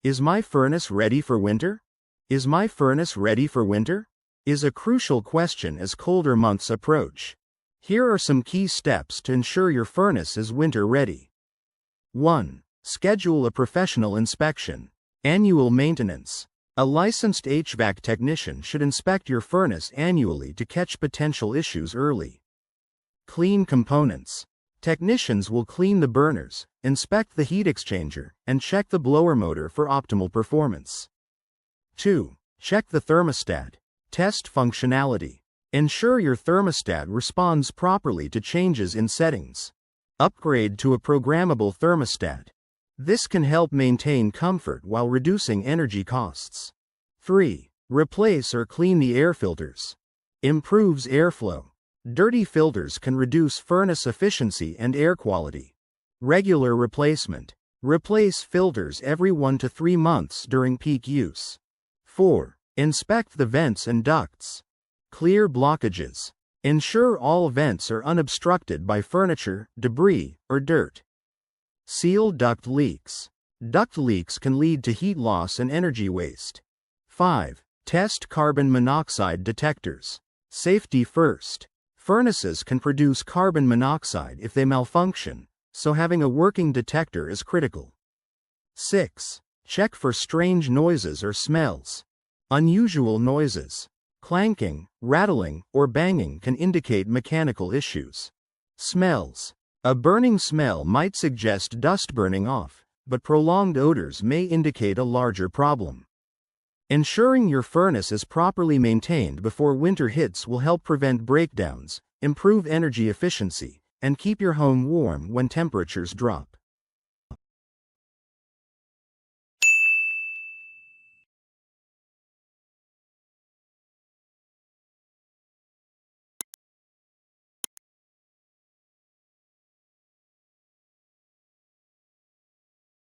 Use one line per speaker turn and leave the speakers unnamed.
Is my furnace ready for winter? Is my furnace ready for winter? Is a crucial question as colder months approach. Here are some key steps to ensure your furnace is winter ready. 1. Schedule a professional inspection. Annual maintenance. A licensed HVAC technician should inspect your furnace annually to catch potential issues early. Clean components. Technicians will clean the burners, inspect the heat exchanger, and check the blower motor for optimal performance. 2. Check the thermostat. Test functionality. Ensure your thermostat responds properly to changes in settings. Upgrade to a programmable thermostat. This can help maintain comfort while reducing energy costs. 3. Replace or clean the air filters. Improves airflow. Dirty filters can reduce furnace efficiency and air quality. Regular replacement. Replace filters every 1 to 3 months during peak use. 4. Inspect the vents and ducts. Clear blockages. Ensure all vents are unobstructed by furniture, debris, or dirt. Seal duct leaks. Duct leaks can lead to heat loss and energy waste. 5. Test carbon monoxide detectors. Safety first. Furnaces can produce carbon monoxide if they malfunction, so having a working detector is critical. 6. Check for strange noises or smells. Unusual noises, clanking, rattling, or banging can indicate mechanical issues. Smells. A burning smell might suggest dust burning off, but prolonged odors may indicate a larger problem. Ensuring your furnace is properly maintained before winter hits will help prevent breakdowns, improve energy efficiency, and keep your home warm when temperatures drop.